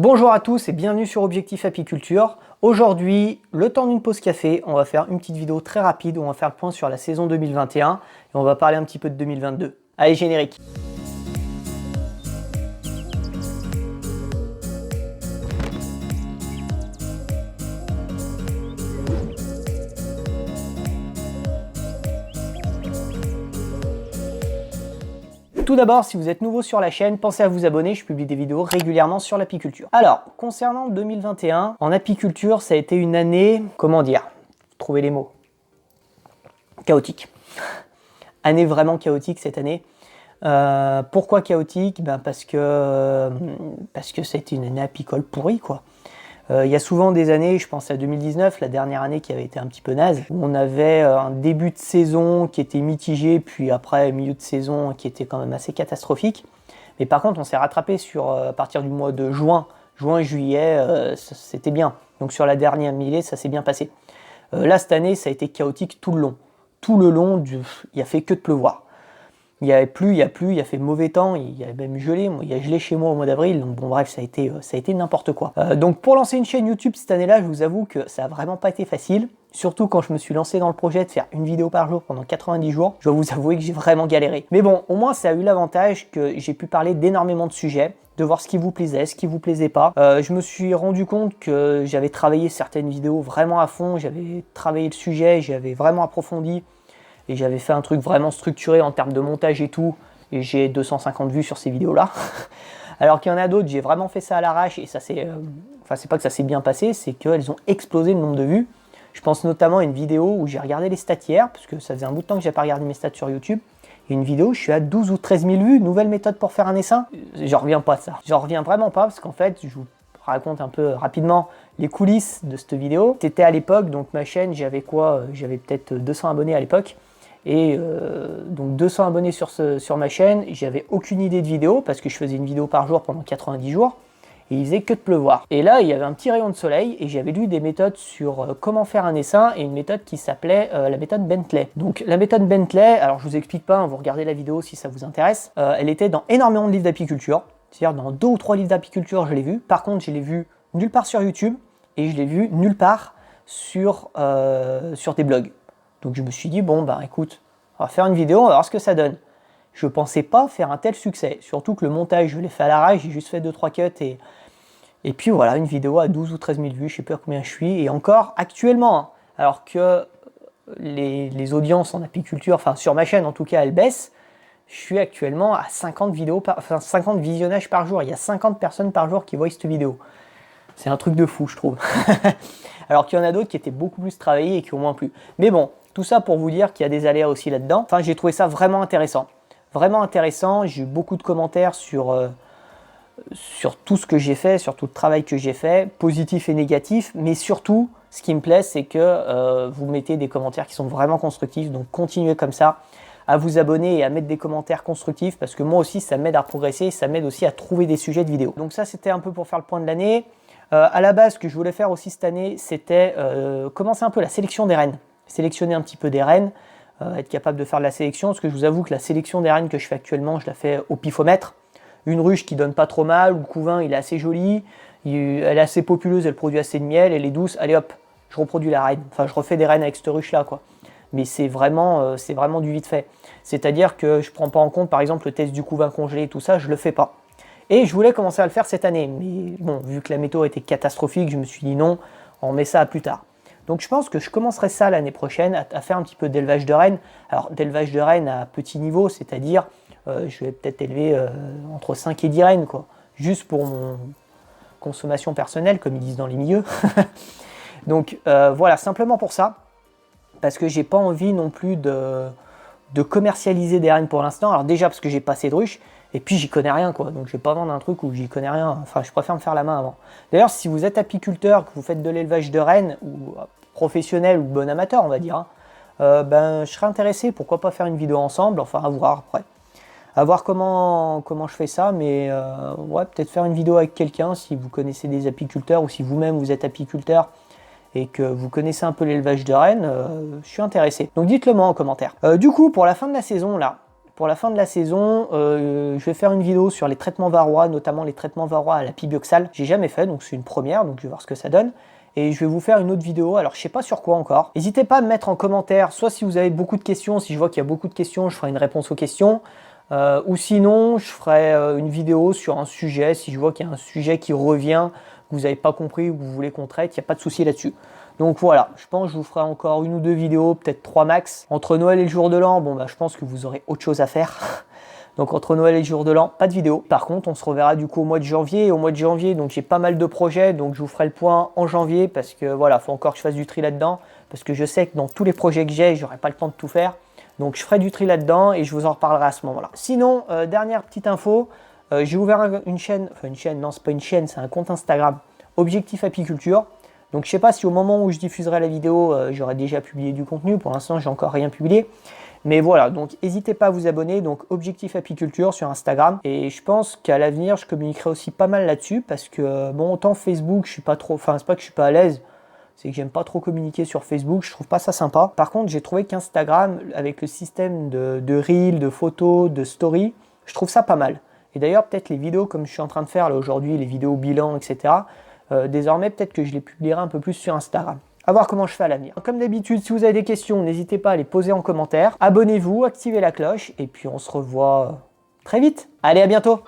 Bonjour à tous et bienvenue sur Objectif Apiculture. Aujourd'hui, le temps d'une pause café, on va faire une petite vidéo très rapide où on va faire le point sur la saison 2021 et on va parler un petit peu de 2022. Allez, générique! Tout d'abord, si vous êtes nouveau sur la chaîne, pensez à vous abonner, je publie des vidéos régulièrement sur l'apiculture. Alors, concernant 2021, en apiculture, ça a été une année, comment dire, trouvez les mots, chaotique. Année vraiment chaotique cette année. Pourquoi chaotique? Parce que ça a été une année apicole pourrie, quoi. Il y a souvent des années, je pense à 2019, la dernière année qui avait été un petit peu naze, où on avait un début de saison qui était mitigé, puis après milieu de saison qui était quand même assez catastrophique. Mais par contre, on s'est rattrapé à partir du mois de juin, juillet, c'était bien. Donc sur la dernière millée, ça s'est bien passé. Là, cette année, ça a été chaotique tout le long. Tout le long, il a fait que de pleuvoir. Il y a fait mauvais temps, il y a même gelé, il y a gelé chez moi au mois d'avril, donc bon bref, ça a été n'importe quoi. Donc pour lancer une chaîne YouTube cette année-là, je vous avoue que ça a vraiment pas été facile, surtout quand je me suis lancé dans le projet de faire une vidéo par jour pendant 90 jours, je dois vous avouer que j'ai vraiment galéré. Mais bon, au moins ça a eu l'avantage que j'ai pu parler d'énormément de sujets, de voir ce qui vous plaisait, ce qui vous plaisait pas. Je me suis rendu compte que j'avais travaillé certaines vidéos vraiment à fond, j'avais travaillé le sujet, j'avais vraiment approfondi, et j'avais fait un truc vraiment structuré en termes de montage et tout, et j'ai 250 vues sur ces vidéos-là. Alors qu'il y en a d'autres, j'ai vraiment fait ça à l'arrache, et ça c'est... Enfin, c'est pas que ça s'est bien passé, c'est qu'elles ont explosé le nombre de vues. Je pense notamment à une vidéo où j'ai regardé les stats hier, parce que ça faisait un bout de temps que j'ai pas regardé mes stats sur YouTube. Et une vidéo, je suis à 12 ou 13 000 vues, nouvelle méthode pour faire un essaim. J'en reviens pas de ça. J'en reviens vraiment pas, parce qu'en fait, je vous raconte un peu rapidement les coulisses de cette vidéo. C'était à l'époque, donc ma chaîne, j'avais quoi? J'avais peut-être 200 abonnés à l'époque. Et donc 200 abonnés sur ma chaîne, j'avais aucune idée de vidéo parce que je faisais une vidéo par jour pendant 90 jours et il faisait que de pleuvoir. Et là, il y avait un petit rayon de soleil et j'avais lu des méthodes sur comment faire un essaim et une méthode qui s'appelait la méthode Bentley. Donc la méthode Bentley, alors je vous explique pas, vous regardez la vidéo si ça vous intéresse, elle était dans énormément de livres d'apiculture, c'est-à-dire dans 2 ou 3 livres d'apiculture je l'ai vue. Par contre, je l'ai vue nulle part sur YouTube et je l'ai vue nulle part sur des blogs. Donc je me suis dit, bon écoute, on va faire une vidéo, on va voir ce que ça donne. Je pensais pas faire un tel succès, surtout que le montage, je l'ai fait à l'arrache, j'ai juste fait 2-3 cuts et puis voilà, une vidéo à 12 ou 13 000 vues, je sais pas combien je suis, et encore actuellement, hein, alors que les audiences en apiculture, enfin sur ma chaîne en tout cas, elles baissent, je suis actuellement à 50 visionnages par jour, il y a 50 personnes par jour qui voient cette vidéo. C'est un truc de fou, je trouve. Alors qu'il y en a d'autres qui étaient beaucoup plus travaillés et qui ont moins plu. Mais bon, tout ça pour vous dire qu'il y a des aléas aussi là-dedans. Enfin, j'ai trouvé ça vraiment intéressant. Vraiment intéressant. J'ai eu beaucoup de commentaires sur tout ce que j'ai fait, sur tout le travail que j'ai fait, positif et négatif. Mais surtout, ce qui me plaît, c'est que vous mettez des commentaires qui sont vraiment constructifs. Donc, continuez comme ça à vous abonner et à mettre des commentaires constructifs parce que moi aussi, ça m'aide à progresser et ça m'aide aussi à trouver des sujets de vidéos. Donc ça, c'était un peu pour faire le point de l'année. À la base, ce que je voulais faire aussi cette année, c'était commencer un peu la sélection des rennes. Sélectionner un petit peu des rennes, être capable de faire de la sélection, parce que je vous avoue que la sélection des rennes que je fais actuellement, je la fais au pifomètre. Une ruche qui donne pas trop mal, ou le couvain il est assez joli, elle est assez populeuse, elle produit assez de miel, elle est douce, allez hop, je reproduis la reine. Enfin, je refais des rennes avec cette ruche-là, quoi. Mais c'est vraiment du vite fait. C'est-à-dire que je prends pas en compte, par exemple, le test du couvain congelé et tout ça, je le fais pas. Et je voulais commencer à le faire cette année, mais bon, vu que la météo était catastrophique, je me suis dit non, on met ça à plus tard. Donc je pense que je commencerai ça l'année prochaine, à faire un petit peu d'élevage de rennes. Alors d'élevage de rennes à petit niveau, c'est-à-dire je vais peut-être élever entre 5 et 10 rennes, quoi, juste pour mon consommation personnelle, comme ils disent dans les milieux. Donc voilà, simplement pour ça, parce que j'ai pas envie non plus de commercialiser des rennes pour l'instant. Alors déjà parce que j'ai pas assez de ruches, et puis j'y connais rien, quoi. Donc je vais pas vendre un truc où j'y connais rien. Enfin, je préfère me faire la main avant. D'ailleurs, si vous êtes apiculteur, que vous faites de l'élevage de rennes, ou professionnel ou bon amateur, on va dire, hein, je serais intéressé, pourquoi pas faire une vidéo ensemble, enfin à voir après. À voir comment je fais ça, mais ouais, peut-être faire une vidéo avec quelqu'un si vous connaissez des apiculteurs ou si vous-même vous êtes apiculteur et que vous connaissez un peu l'élevage de rennes, je suis intéressé. Donc dites-le moi en commentaire. Du coup, pour la fin de la saison, là, pour la fin de la saison, je vais faire une vidéo sur les traitements varrois, notamment les traitements varrois à la pibioxal. J'ai jamais fait, donc c'est une première, donc je vais voir ce que ça donne. Et je vais vous faire une autre vidéo, alors je sais pas sur quoi encore. N'hésitez pas à me mettre en commentaire, soit si vous avez beaucoup de questions, si je vois qu'il y a beaucoup de questions, je ferai une réponse aux questions. Ou sinon, je ferai une vidéo sur un sujet, si je vois qu'il y a un sujet qui revient, que vous n'avez pas compris ou que vous voulez qu'on traite, il n'y a pas de souci là-dessus. Donc voilà, je pense que je vous ferai encore une ou deux vidéos, peut-être 3 max. Entre Noël et le jour de l'an, bon bah je pense que vous aurez autre chose à faire. Donc entre Noël et le jour de l'an, pas de vidéo. Par contre, on se reverra du coup au mois de janvier. Et au mois de janvier, donc j'ai pas mal de projets, donc je vous ferai le point en janvier parce que voilà, faut encore que je fasse du tri là-dedans. Parce que je sais que dans tous les projets que j'ai, j'aurai pas le temps de tout faire. Donc je ferai du tri là-dedans et je vous en reparlerai à ce moment-là. Sinon, dernière petite info, j'ai ouvert une chaîne, non c'est pas une chaîne, c'est un compte Instagram, Objectif Apiculture. Donc je sais pas si au moment où je diffuserai la vidéo, j'aurai déjà publié du contenu. Pour l'instant, j'ai encore rien publié. Mais voilà, donc n'hésitez pas à vous abonner, donc Objectif Apiculture sur Instagram. Et je pense qu'à l'avenir, je communiquerai aussi pas mal là-dessus parce que, bon, autant Facebook, je suis pas trop, enfin, c'est pas que je suis pas à l'aise, c'est que j'aime pas trop communiquer sur Facebook, je trouve pas ça sympa. Par contre, j'ai trouvé qu'Instagram, avec le système de Reel, de photos, de story, je trouve ça pas mal. Et d'ailleurs, peut-être les vidéos comme je suis en train de faire là aujourd'hui, les vidéos bilan, etc., désormais, peut-être que je les publierai un peu plus sur Instagram. À voir comment je fais à l'avenir. Comme d'habitude, si vous avez des questions, n'hésitez pas à les poser en commentaire. Abonnez-vous, activez la cloche, et puis on se revoit très vite. Allez, à bientôt!